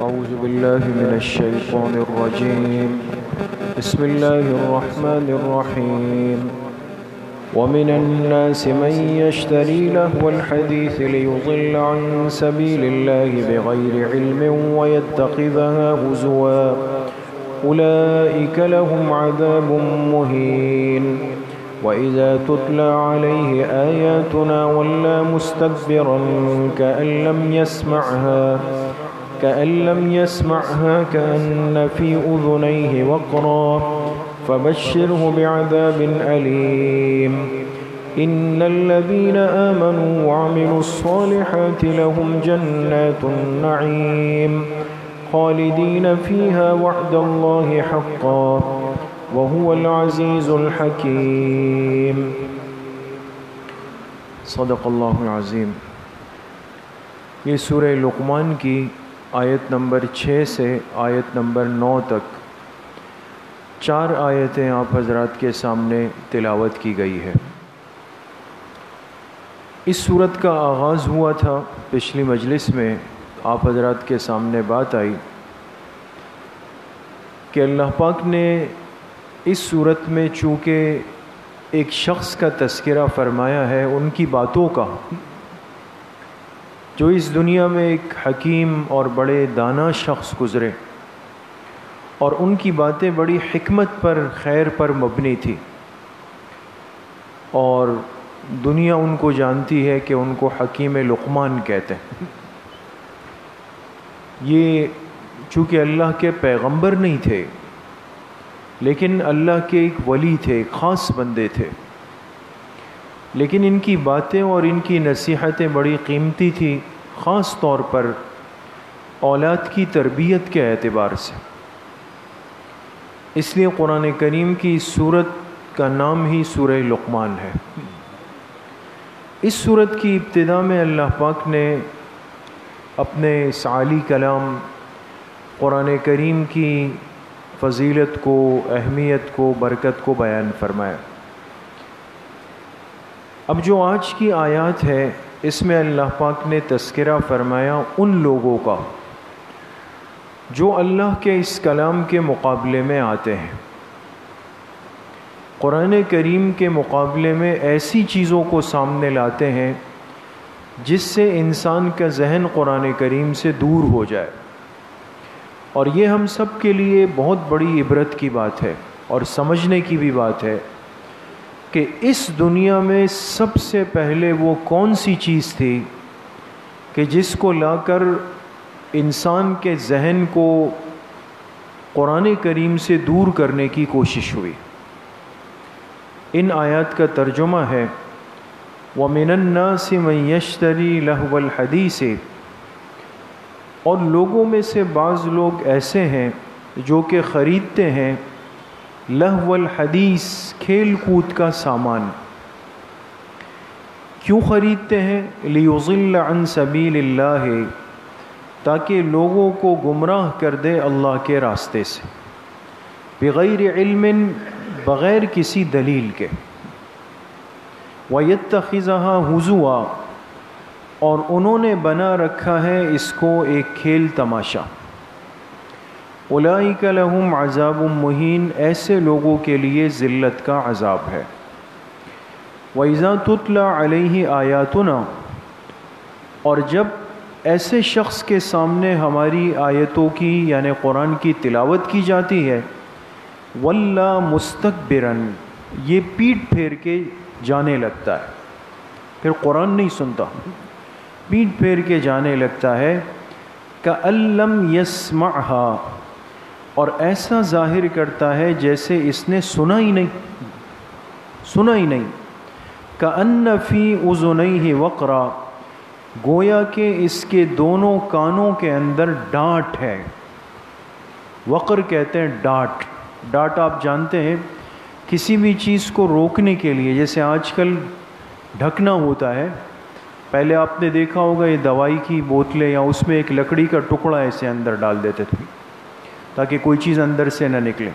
أعوذ بالله من الشيطان الرجيم. بسم الله الرحمن الرحيم. ومن الناس من يشتري لهو الحديث ليضل عن سبيل الله بغير علم ويتخذها هزوا أولئك لهم عذاب مهين. وإذا تتلى عليه آياتنا ولى مستكبرا كأن لم يسمعها كأن في أذنيه وقرا فبشره بعذاب أليم. إن الذين آمنوا وعملوا الصالحات لهم جنات النعيم خالدين فيها وعد الله حقا وهو العزيز الحكيم. صدق اللہ العظیم. یہ سورہ لقمان کی آیت نمبر 6 سے آیت نمبر 9 تک 4 آیتیں آپ حضرات کے سامنے تلاوت کی گئی ہے. اس سورت کا آغاز ہوا تھا پچھلی مجلس میں، آپ حضرات کے سامنے بات آئی کہ اللہ پاک نے اس صورت میں چونکہ ایک شخص کا تذکرہ فرمایا ہے، ان کی باتوں کا، جو اس دنیا میں ایک حکیم اور بڑے دانا شخص گزرے اور ان کی باتیں بڑی حکمت پر، خیر پر مبنی تھی، اور دنیا ان کو جانتی ہے کہ ان کو حکیم لقمان کہتے ہیں. یہ چونکہ اللہ کے پیغمبر نہیں تھے، لیکن اللہ کے ایک ولی تھے، ایک خاص بندے تھے، لیکن ان کی باتیں اور ان کی نصیحتیں بڑی قیمتی تھی، خاص طور پر اولاد کی تربیت کے اعتبار سے. اس لیے قرآن کریم کی اس سورت کا نام ہی سورہ لقمان ہے. اس سورت کی ابتدا میں اللہ پاک نے اپنے اس عالی کلام قرآن کریم کی فضیلت کو، اہمیت کو، برکت کو بیان فرمایا. اب جو آج کی آیات ہے، اس میں اللہ پاک نے تذکرہ فرمایا ان لوگوں کا جو اللہ کے اس کلام کے مقابلے میں آتے ہیں، قرآن کریم کے مقابلے میں ایسی چیزوں کو سامنے لاتے ہیں جس سے انسان کا ذہن قرآن کریم سے دور ہو جائے. اور یہ ہم سب کے لیے بہت بڑی عبرت کی بات ہے اور سمجھنے کی بھی بات ہے کہ اس دنیا میں سب سے پہلے وہ کون سی چیز تھی کہ جس کو لا کر انسان کے ذہن کو قرآن کریم سے دور کرنے کی کوشش ہوئی. ان آیات کا ترجمہ ہے وَمِنَ النَّاسِ مَن يَشْتَرِي لَهْوَ الْحَدِيثِ، اور لوگوں میں سے بعض لوگ ایسے ہیں جو کہ خریدتے ہیں لہو الحدیث، کھیل کود کا سامان. کیوں خریدتے ہیں؟ لیضل عن سبیل اللہ، تاکہ لوگوں کو گمراہ کر دے اللہ کے راستے سے، بغیر علم، بغیر کسی دلیل کے. وَيَتَّخِذَهَا هُزُوًا، اور انہوں نے بنا رکھا ہے اس کو ایک کھیل تماشا. اولئک لہم عذاب مہین، ایسے لوگوں کے لیے ذلت کا عذاب ہے. وَإِذَا تُتْلَى عَلَيْهِ آیاتنا، اور جب ایسے شخص کے سامنے ہماری آیتوں کی یعنی قرآن کی تلاوت کی جاتی ہے، وَلَّى مُسْتَكْبِرًا، یہ پیٹ پھیر کے جانے لگتا ہے، پھر قرآن نہیں سنتا، پیٹ پھیر کے جانے لگتا ہے. كَأَن لَّمْ يَسْمَعْهَا، اور ایسا ظاہر کرتا ہے جیسے اس نے سنا ہی نہیں. كَأَنَّ فِي أُذُنَيْهِ وَقْرًا، گویا کہ اس کے دونوں کانوں کے اندر ڈانٹ ہے. وقر کہتے ہیں ڈانٹ. ڈانٹ آپ جانتے ہیں کسی بھی چیز کو روکنے کے لیے، جیسے آج کل ڈھکنا ہوتا ہے، پہلے آپ نے دیکھا ہوگا یہ دوائی کی بوتلیں یا اس میں ایک لکڑی کا ٹکڑا ایسے اندر ڈال دیتے تھے تاکہ کوئی چیز اندر سے نہ نکلے.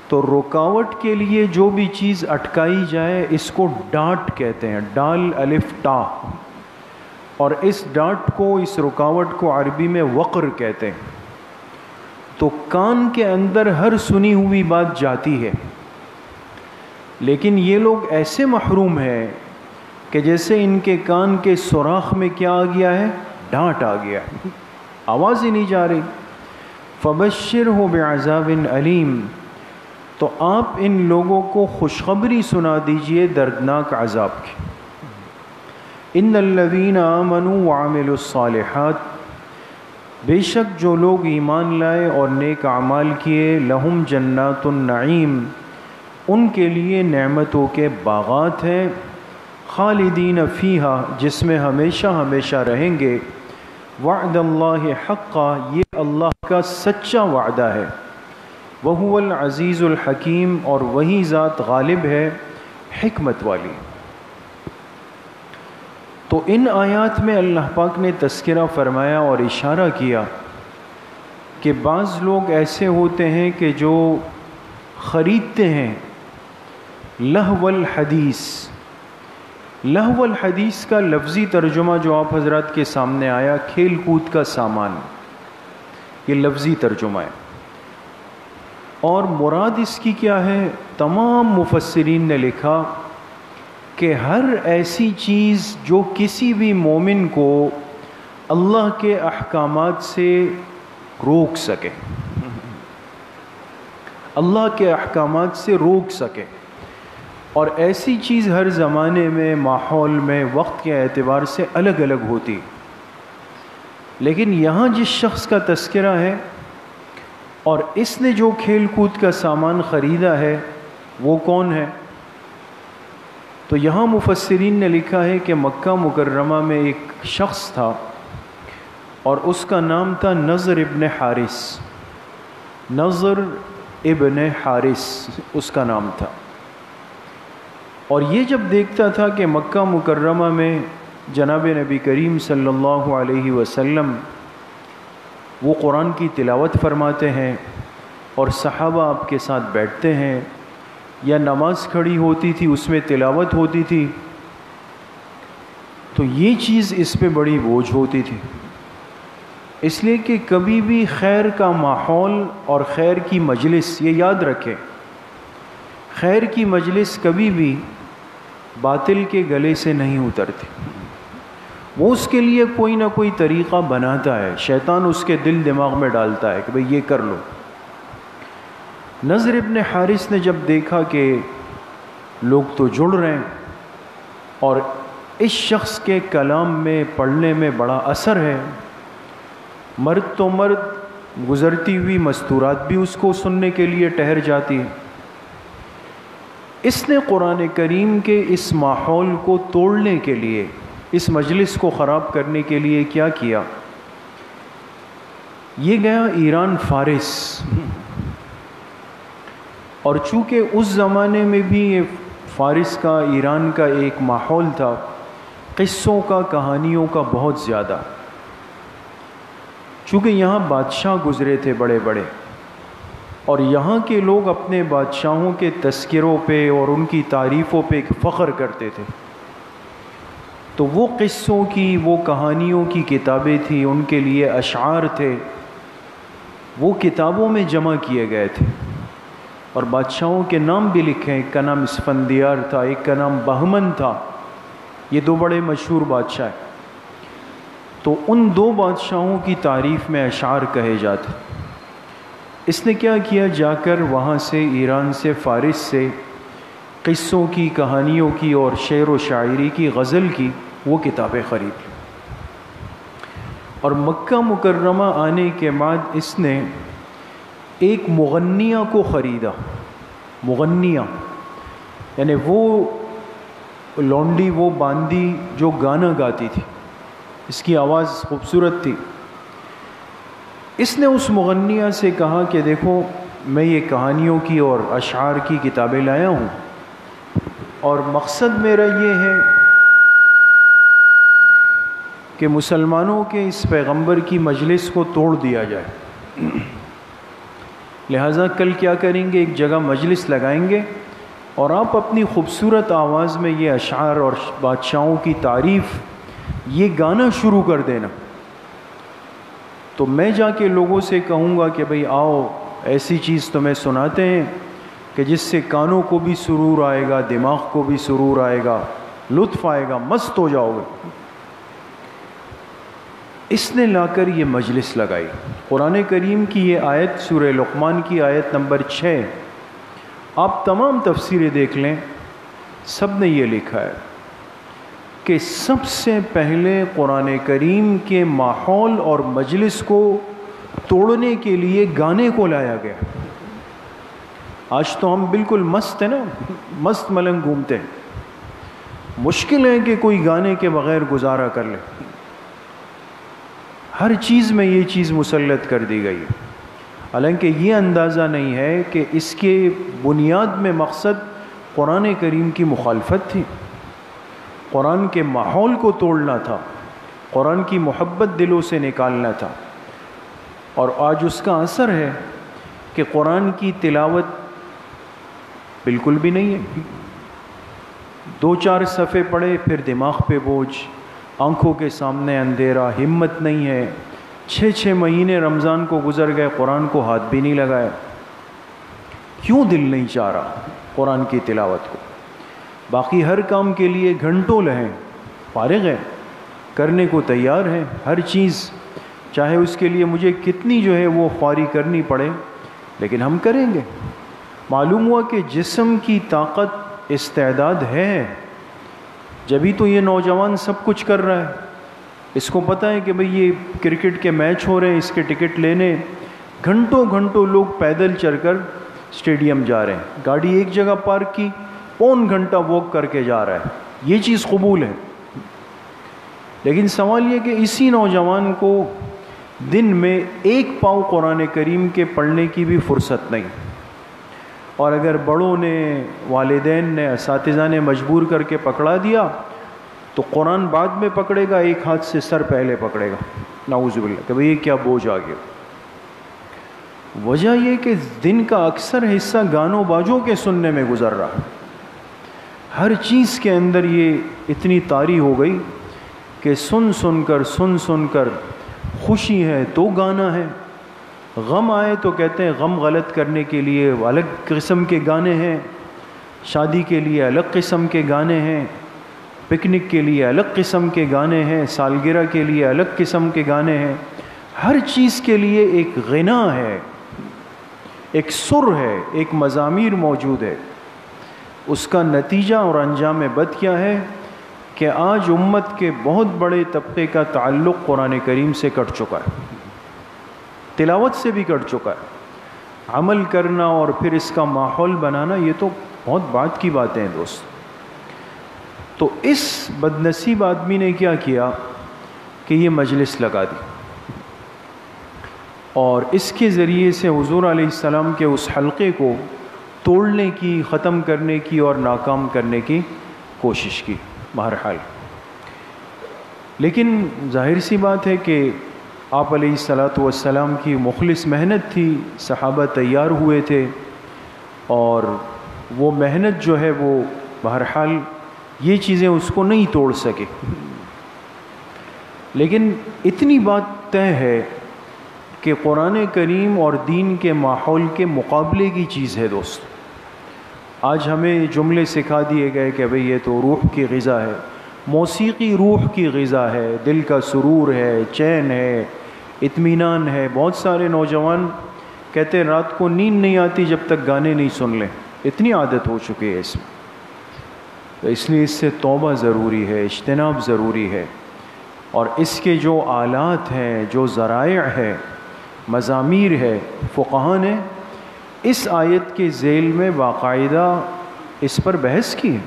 تو رکاوٹ کے لیے جو بھی چیز اٹکائی جائے اس کو ڈانٹ کہتے ہیں، ڈال الف ٹا. اور اس ڈانٹ کو، اس رکاوٹ کو عربی میں وقر کہتے ہیں۔ تو کان کے اندر ہر سنی ہوئی بات جاتی ہے، لیکن یہ لوگ ایسے محروم ہیں کہ جیسے ان کے کان کے سوراخ میں کیا آ گیا ہے؟ ڈانٹ آ گیا ہے، آواز ہی نہیں جا رہی۔ فَبَشِّرْهُ بِعَذَابٍ أَلِيمٍ، تو آپ ان لوگوں کو خوشخبری سنا دیجئے دردناک عذاب کی۔ إِنَّ الَّذِينَ آمَنُوا وَعَمِلُوا الصَّالِحَاتِ، بے شک جو لوگ ایمان لائے اور نیک اعمال کیے، لہم جنات النعیم، ان کے لیے نعمتوں کے باغات ہیں، خالدین فیہا، جس میں ہمیشہ ہمیشہ رہیں گے، وعد اللہ حقا، یہ اللہ کا سچا وعدہ ہے، وہو العزیز الحکیم، اور وہی ذات غالب ہے، حکمت والی۔ تو ان آیات میں اللہ پاک نے تذکرہ فرمایا اور اشارہ کیا کہ بعض لوگ ایسے ہوتے ہیں کہ جو خریدتے ہیں لہو الحدیث۔ لہو الحدیث کا لفظی ترجمہ جو آپ حضرات کے سامنے آیا، کھیل کود کا سامان، یہ لفظی ترجمہ ہے، اور مراد اس کی کیا ہے؟ تمام مفسرین نے لکھا کہ ہر ایسی چیز جو کسی بھی مومن کو اللہ کے احکامات سے روک سکے، اللہ کے احکامات سے روک سکے، اور ایسی چیز ہر زمانے میں، ماحول میں، وقت کے اعتبار سے الگ الگ ہوتی، لیکن یہاں جس شخص کا تذکرہ ہے اور اس نے جو کھیل کود کا سامان خریدا ہے وہ کون ہے؟ تو یہاں مفسرین نے لکھا ہے کہ مکہ مکرمہ میں ایک شخص تھا اور اس کا نام تھا نضر ابن حارث۔ نضر ابن حارث اس کا نام تھا، اور یہ جب دیکھتا تھا کہ مکہ مکرمہ میں جناب نبی کریم صلی اللہ علیہ وسلم وہ قرآن کی تلاوت فرماتے ہیں اور صحابہ آپ کے ساتھ بیٹھتے ہیں، یا نماز کھڑی ہوتی تھی اس میں تلاوت ہوتی تھی، تو یہ چیز اس پہ بڑی بوجھ ہوتی تھی، اس لیے کہ کبھی بھی خیر کا ماحول اور خیر کی مجلس، یہ یاد رکھیں، خیر کی مجلس کبھی بھی باطل کے گلے سے نہیں اترتی، وہ اس کے لیے کوئی نہ کوئی طریقہ بناتا ہے، شیطان اس کے دل دماغ میں ڈالتا ہے کہ بھئی یہ کر لو۔ نضر ابن حارث نے جب دیکھا کہ لوگ تو جڑ رہے ہیں اور اس شخص کے کلام میں، پڑھنے میں بڑا اثر ہے، مرد تو مرد، گزرتی ہوئی مستورات بھی اس کو سننے کے لیے ٹہر جاتی ہیں، اس نے قرآن کریم کے اس ماحول کو توڑنے کے لیے، اس مجلس کو خراب کرنے کے لیے کیا کیا؟ یہ گیا ایران، فارس، اور چونکہ اس زمانے میں بھی یہ فارس کا، ایران کا ایک ماحول تھا قصوں کا، کہانیوں کا بہت زیادہ، چونکہ یہاں بادشاہ گزرے تھے بڑے بڑے، اور یہاں کے لوگ اپنے بادشاہوں کے تذکروں پہ اور ان کی تعریفوں پہ ایک فخر کرتے تھے، تو وہ قصوں کی، وہ کہانیوں کی کتابیں تھیں، ان کے لیے اشعار تھے، وہ کتابوں میں جمع کیے گئے تھے، اور بادشاہوں کے نام بھی لکھے، ایک کا نام اسفندیار تھا، ایک کا نام بہمن تھا، یہ دو بڑے مشہور بادشاہ ہیں، تو ان دو بادشاہوں کی تعریف میں اشعار کہے جاتے۔ اس نے کیا کیا؟ جا کر وہاں سے، ایران سے، فارس سے قصوں کی، کہانیوں کی اور شعر و شاعری کی، غزل کی وہ کتابیں خرید لی، اور مکہ مکرمہ آنے کے بعد اس نے ایک مغنیہ کو خریدا۔ مغنیہ یعنی وہ لونڈی، وہ باندی جو گانا گاتی تھی، اس کی آواز خوبصورت تھی، اس نے اس مغنیہ سے کہا کہ دیکھو میں یہ کہانیوں کی اور اشعار کی کتابیں لایا ہوں، اور مقصد میرا یہ ہے کہ مسلمانوں کے اس پیغمبر کی مجلس کو توڑ دیا جائے، لہٰذا کل کیا کریں گے؟ ایک جگہ مجلس لگائیں گے اور آپ اپنی خوبصورت آواز میں یہ اشعار اور بادشاہوں کی تعریف یہ گانا شروع کر دینا، تو میں جا کے لوگوں سے کہوں گا کہ بھئی آؤ ایسی چیز تمہیں سناتے ہیں کہ جس سے کانوں کو بھی سرور آئے گا، دماغ کو بھی سرور آئے گا، لطف آئے گا، مست ہو جاؤ گے۔ اس نے لا کر یہ مجلس لگائی۔ قرآن کریم کی یہ آیت سورہ لقمان کی آیت نمبر 6، آپ تمام تفسیریں دیکھ لیں، سب نے یہ لکھا ہے کہ سب سے پہلے قرآن کریم کے ماحول اور مجلس کو توڑنے کے لیے گانے کو لایا گیا۔ آج تو ہم بالکل مست ہیں نا، مست ملنگ گھومتے ہیں، مشکل ہے کہ کوئی گانے کے بغیر گزارا کر لے۔ ہر چیز میں یہ چیز مسلط کر دی گئی، حالانکہ یہ اندازہ نہیں ہے کہ اس کے بنیاد میں مقصد قرآن کریم کی مخالفت تھی، قرآن کے ماحول کو توڑنا تھا، قرآن کی محبت دلوں سے نکالنا تھا۔ اور آج اس کا اثر ہے کہ قرآن کی تلاوت بالکل بھی نہیں ہے، 2-4 صفحے پڑھے پھر دماغ پہ بوجھ، آنکھوں کے سامنے اندھیرا، ہمت نہیں ہے۔ 6 مہینے رمضان کو گزر گئے، قرآن کو ہاتھ بھی نہیں لگایا۔ کیوں دل نہیں چاہ رہا قرآن کی تلاوت کو؟ باقی ہر کام کے لیے گھنٹوں لہیں، فارغ ہیں، کرنے کو تیار ہیں، ہر چیز، چاہے اس کے لیے مجھے کتنی جو ہے وہ خواری کرنی پڑے، لیکن ہم کریں گے۔ معلوم ہوا کہ جسم کی طاقت، استعداد ہے، جبھی تو یہ نوجوان سب کچھ کر رہا ہے۔ اس کو پتہ ہے کہ بھئی یہ کرکٹ کے میچ ہو رہے ہیں، اس کے ٹکٹ لینے، گھنٹوں لوگ پیدل چل کر اسٹیڈیم جا رہے ہیں، گاڑی ایک جگہ پارک کی، پون گھنٹہ واک کر کے جا رہا ہے، یہ چیز قبول ہے۔ لیکن سوال یہ کہ اسی نوجوان کو دن میں 1 پاؤ قرآن کریم کے پڑھنے کی بھی فرصت نہیں، اور اگر بڑوں نے، والدین نے، اساتذہ نے مجبور کر کے پکڑا دیا تو قرآن بعد میں پکڑے گا، ایک ہاتھ سے سر پہلے پکڑے گا، نعوذ باللہ، کہ بھئی یہ کیا بوجھ آ گیا۔ وجہ یہ کہ دن کا اکثر حصہ گانوں باجوں کے سننے میں گزر رہا، ہر چیز کے اندر یہ اتنی طاری ہو گئی کہ سن کر خوشی ہے تو گانا ہے، غم آئے تو کہتے ہیں غم غلط کرنے کے لیے الگ قسم کے گانے ہیں، شادی کے لیے الگ قسم کے گانے ہیں، پکنک کے لیے الگ قسم کے گانے ہیں، سالگرہ کے لیے الگ قسم کے گانے ہیں، ہر چیز کے لیے ایک غنا ہے، ایک سر ہے، ایک مزامیر موجود ہے۔ اس کا نتیجہ اور انجام بد کیا ہے کہ آج امت کے بہت بڑے طبقے کا تعلق قرآن کریم سے کٹ چکا ہے، تلاوت سے بھی کٹ چکا ہے۔ عمل کرنا اور پھر اس کا ماحول بنانا یہ تو بہت بات کی باتیں ہیں دوست۔ تو اس بد نصیب آدمی نے کیا کیا کہ یہ مجلس لگا دی، اور اس کے ذریعے سے حضور علیہ السلام کے اس حلقے کو توڑنے کی، ختم کرنے کی اور ناکام کرنے کی کوشش کی بہرحال۔ لیکن ظاہر سی بات ہے کہ آپ علیہ السلام کی مخلص محنت تھی، صحابہ تیار ہوئے تھے، اور وہ محنت جو ہے وہ بہرحال یہ چیزیں اس کو نہیں توڑ سکے۔ لیکن اتنی بات طے ہے کہ قرآن کریم اور دین کے ماحول کے مقابلے کی چیز ہے دوست۔ آج ہمیں جملے سکھا دیے گئے کہ بھئی یہ تو روح کی غذا ہے، موسیقی روح کی غذا ہے، دل کا سرور ہے، چین ہے، اطمینان ہے۔ بہت سارے نوجوان کہتے ہیں رات کو نیند نہیں آتی جب تک گانے نہیں سن لیں، اتنی عادت ہو چکی ہے اس میں۔ تو اس لیے اس سے توبہ ضروری ہے، اجتناب ضروری ہے، اور اس کے جو آلات ہیں، جو ذرائع ہے، مزامیر ہے، فقہاء نے اس آیت کے ذیل میں باقاعدہ اس پر بحث کی ہے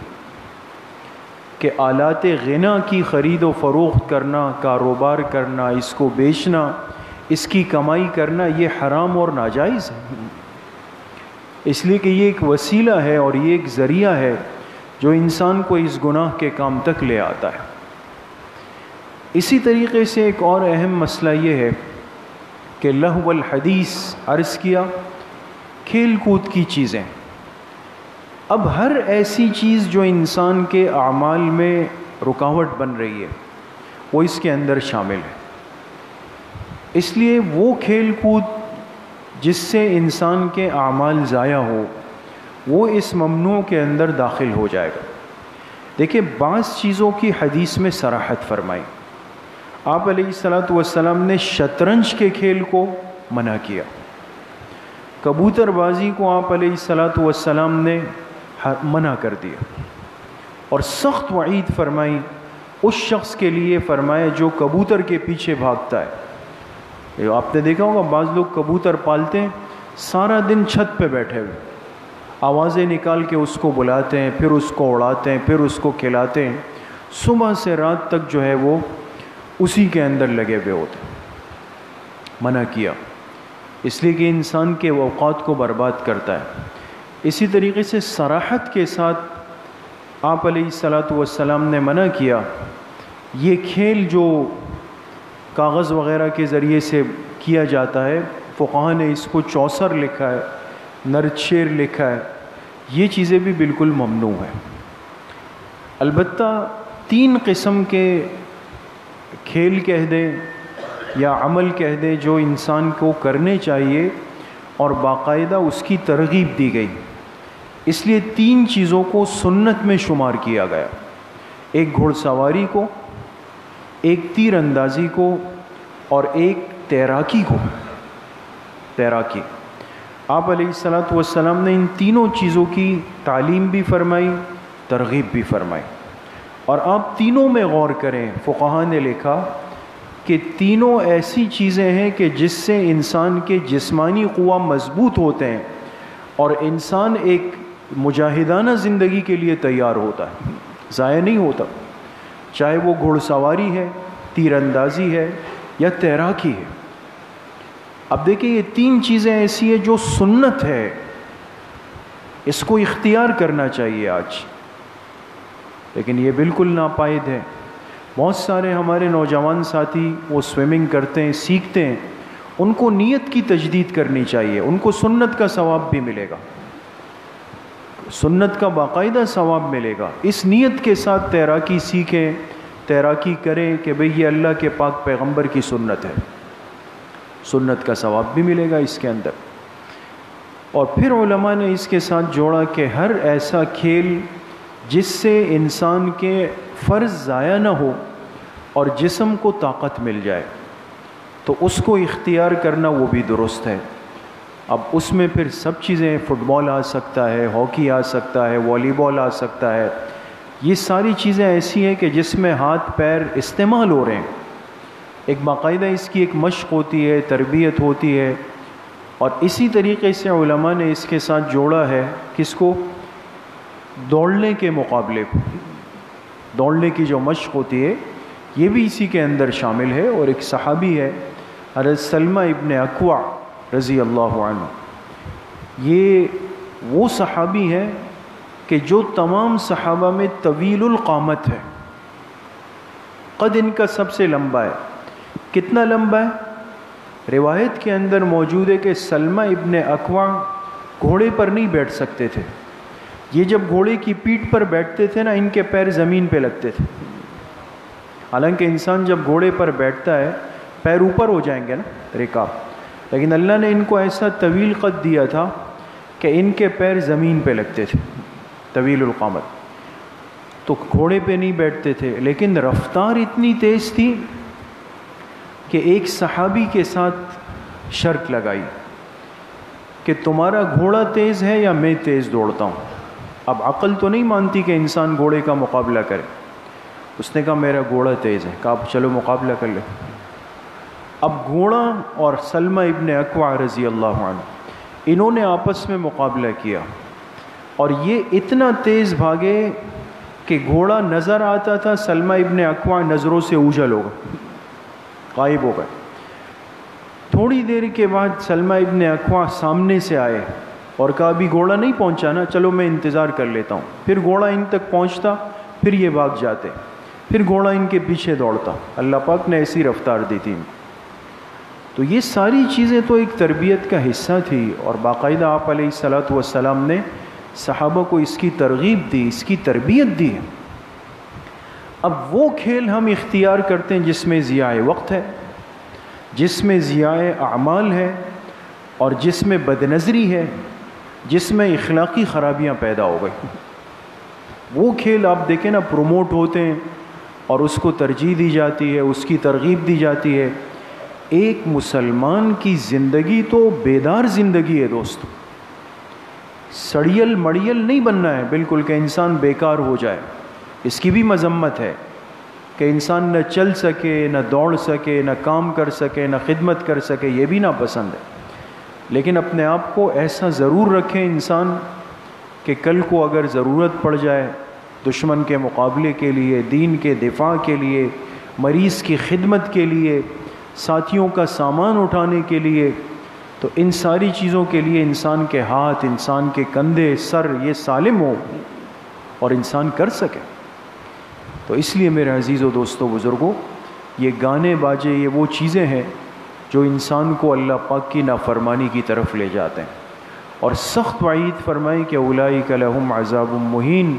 کہ آلات غنا کی خرید و فروخت کرنا، کاروبار کرنا، اس کو بیچنا، اس کی کمائی کرنا، یہ حرام اور ناجائز ہے، اس لیے کہ یہ ایک وسیلہ ہے اور یہ ایک ذریعہ ہے جو انسان کو اس گناہ کے کام تک لے آتا ہے۔ اسی طریقے سے ایک اور اہم مسئلہ یہ ہے کہ لہو الحدیث عرض کیا، کھیل کود کی چیزیں۔ اب ہر ایسی چیز جو انسان کے اعمال میں رکاوٹ بن رہی ہے، وہ اس کے اندر شامل ہے۔ اس لیے وہ کھیل کود جس سے انسان کے اعمال ضائع ہو وہ اس ممنوع کے اندر داخل ہو جائے گا۔ دیکھیں بعض چیزوں کی حدیث میں صراحت فرمائی۔ آپ علیہ الصلاۃ والسلام نے شطرنج کے کھیل کو منع کیا، کبوتر بازی کو آپ علیہ الصلاۃ والسلام نے منع کر دیا، اور سخت وعید فرمائی اس شخص کے لیے، فرمایا جو کبوتر کے پیچھے بھاگتا ہے۔ آپ نے دیکھا ہوگا بعض لوگ کبوتر پالتے ہیں، سارا دن چھت پہ بیٹھے ہوئے، آوازیں نکال کے اس کو بلاتے ہیں، پھر اس کو اڑاتے ہیں، پھر اس کو کھلاتے ہیں، صبح سے رات تک جو ہے وہ اسی کے اندر لگے ہوئے ہوتے ہیں۔ منع کیا، اس لیے کہ انسان کے اوقات کو برباد کرتا ہے۔ اسی طریقے سے صراحت کے ساتھ آپ علیہ الصلاۃ والسلام نے منع کیا یہ کھیل جو کاغذ وغیرہ کے ذریعے سے کیا جاتا ہے، فقہا نے اس کو چوسر لکھا ہے، نرچیر لکھا ہے، یہ چیزیں بھی بالکل ممنوع ہیں۔ البتہ 3 قسم کے کھیل کہہ دیں یا عمل کہہ دیں جو انسان کو کرنے چاہیے اور باقاعدہ اس کی ترغیب دی گئی، اس لیے 3 چیزوں کو سنت میں شمار کیا گیا، ایک گھوڑ سواری کو، ایک تیر اندازی کو، اور ایک تیراکی کو۔ تیراکی آپ علیہ الصلاۃ والسلام نے ان تینوں چیزوں کی تعلیم بھی فرمائی، ترغیب بھی فرمائی، اور آپ تینوں میں غور کریں، فقہا نے لکھا کہ تینوں ایسی چیزیں ہیں کہ جس سے انسان کے جسمانی قوہ مضبوط ہوتے ہیں اور انسان ایک مجاہدانہ زندگی کے لیے تیار ہوتا ہے، ضائع نہیں ہوتا، چاہے وہ گھوڑ سواری ہے، تیر اندازی ہے یا تیراکی ہے۔ اب دیکھیں یہ 3 چیزیں ایسی ہیں جو سنت ہے، اس کو اختیار کرنا چاہیے آج، لیکن یہ بالکل ناپائد ہے۔ بہت سارے ہمارے نوجوان ساتھی وہ سوئمنگ کرتے ہیں، سیکھتے ہیں، ان کو نیت کی تجدید کرنی چاہیے، ان کو سنت کا ثواب بھی ملے گا، سنت کا باقاعدہ ثواب ملے گا۔ اس نیت کے ساتھ تیراکی سیکھیں، تیراکی کریں کہ بھئی یہ اللہ کے پاک پیغمبر کی سنت ہے، سنت کا ثواب بھی ملے گا اس کے اندر۔ اور پھر علماء نے اس کے ساتھ جوڑا کہ ہر ایسا کھیل جس سے انسان کے فرض ضائع نہ ہو اور جسم کو طاقت مل جائے تو اس کو اختیار کرنا وہ بھی درست ہے۔ اب اس میں پھر سب چیزیں، فٹ بال آ سکتا ہے، ہاکی آ سکتا ہے، والی بال آ سکتا ہے، یہ ساری چیزیں ایسی ہیں کہ جس میں ہاتھ پیر استعمال ہو رہے ہیں، ایک باقاعدہ اس کی ایک مشق ہوتی ہے، تربیت ہوتی ہے۔ اور اسی طریقے سے علماء نے اس کے ساتھ جوڑا ہے کس کو؟ دوڑنے کے مقابلے کو، دوڑنے کی جو مشق ہوتی ہے یہ بھی اسی کے اندر شامل ہے۔ اور ایک صحابی ہے حضرت سلمہ ابن اکوع رضی اللہ عنہ، یہ وہ صحابی ہے کہ جو تمام صحابہ میں طویل القامت ہے، قد ان کا سب سے لمبا ہے۔ کتنا لمبا ہے؟ روایت کے اندر موجود ہے کہ سلمہ ابن اکوع گھوڑے پر نہیں بیٹھ سکتے تھے، یہ جب گھوڑے کی پیٹھ پر بیٹھتے تھے نا، ان کے پیر زمین پہ لگتے تھے۔ حالانکہ انسان جب گھوڑے پر بیٹھتا ہے پیر اوپر ہو جائیں گے نا، رکاب، لیکن اللہ نے ان کو ایسا طویل قد دیا تھا کہ ان کے پیر زمین پہ لگتے تھے، طویل القامت، تو گھوڑے پہ نہیں بیٹھتے تھے۔ لیکن رفتار اتنی تیز تھی کہ ایک صحابی کے ساتھ شرط لگائی کہ تمہارا گھوڑا تیز ہے یا میں تیز دوڑتا ہوں۔ اب عقل تو نہیں مانتی کہ انسان گھوڑے کا مقابلہ کرے، اس نے کہا میرا گھوڑا تیز ہے، کہا چلو مقابلہ کر لیں۔ اب گھوڑا اور سلمہ ابن اکوع رضی اللہ عنہ انہوں نے آپس میں مقابلہ کیا، اور یہ اتنا تیز بھاگے کہ گھوڑا نظر آتا تھا، سلمہ ابن اکوع نظروں سے اوجھل ہو گئے، غائب ہو گئے۔ تھوڑی دیر کے بعد سلمہ ابن اکوع سامنے سے آئے اور کہا ابھی گھوڑا نہیں پہنچا نا، چلو میں انتظار کر لیتا ہوں۔ پھر گھوڑا ان تک پہنچتا، پھر یہ بھاگ جاتے، پھر گھوڑا ان کے پیچھے دوڑتا۔ اللہ پاک نے ایسی رفتار دی تھی۔ تو یہ ساری چیزیں تو ایک تربیت کا حصہ تھی، اور باقاعدہ آپ علیہ الصلاۃ والسلام نے صحابہ کو اس کی ترغیب دی، اس کی تربیت دی۔ اب وہ کھیل ہم اختیار کرتے ہیں جس میں ضیاء وقت ہے، جس میں ضیاء اعمال ہے، اور جس میں بدنظری ہے، جس میں اخلاقی خرابیاں پیدا ہو گئی۔ وہ کھیل آپ دیکھیں نا پروموٹ ہوتے ہیں اور اس کو ترجیح دی جاتی ہے، اس کی ترغیب دی جاتی ہے۔ ایک مسلمان کی زندگی تو بیدار زندگی ہے دوستو، سڑیل مڑیل نہیں بننا ہے بالکل کہ انسان بیکار ہو جائے۔ اس کی بھی مذمت ہے کہ انسان نہ چل سکے، نہ دوڑ سکے، نہ کام کر سکے، نہ خدمت کر سکے، یہ بھی ناپسند ہے۔ لیکن اپنے آپ کو ایسا ضرور رکھیں انسان کہ کل کو اگر ضرورت پڑ جائے دشمن کے مقابلے کے لیے، دین کے دفاع کے لیے، مریض کی خدمت کے لیے، ساتھیوں کا سامان اٹھانے کے لیے، تو ان ساری چیزوں کے لیے انسان کے ہاتھ، انسان کے کندھے، سر یہ سالم ہو اور انسان کر سکے۔ تو اس لیے میرے عزیز و دوستو بزرگوں، یہ گانے باجے یہ وہ چیزیں ہیں جو انسان کو اللہ پاک کی نافرمانی کی طرف لے جاتے ہیں، اور سخت وعید فرمائی کہ اولئک لہم عذاب مہین،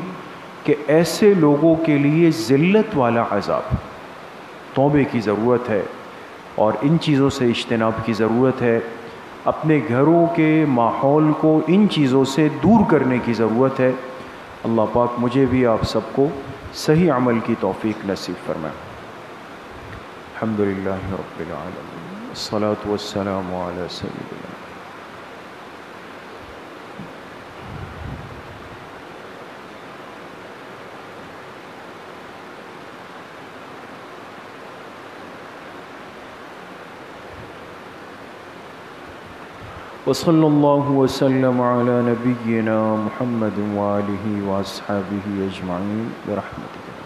کہ ایسے لوگوں کے لیے ذلت والا عذاب۔ توبے کی ضرورت ہے اور ان چیزوں سے اجتناب کی ضرورت ہے، اپنے گھروں کے ماحول کو ان چیزوں سے دور کرنے کی ضرورت ہے۔ اللہ پاک مجھے بھی آپ سب کو صحیح عمل کی توفیق نصیب فرمائے۔ الحمدللہ رب العالمین، الصلاۃ والسلام علی سیدنا۔ وصلی اللہ وسلم علی نبینا محمد وآلہ واصحابہ اجمعین برحمتک۔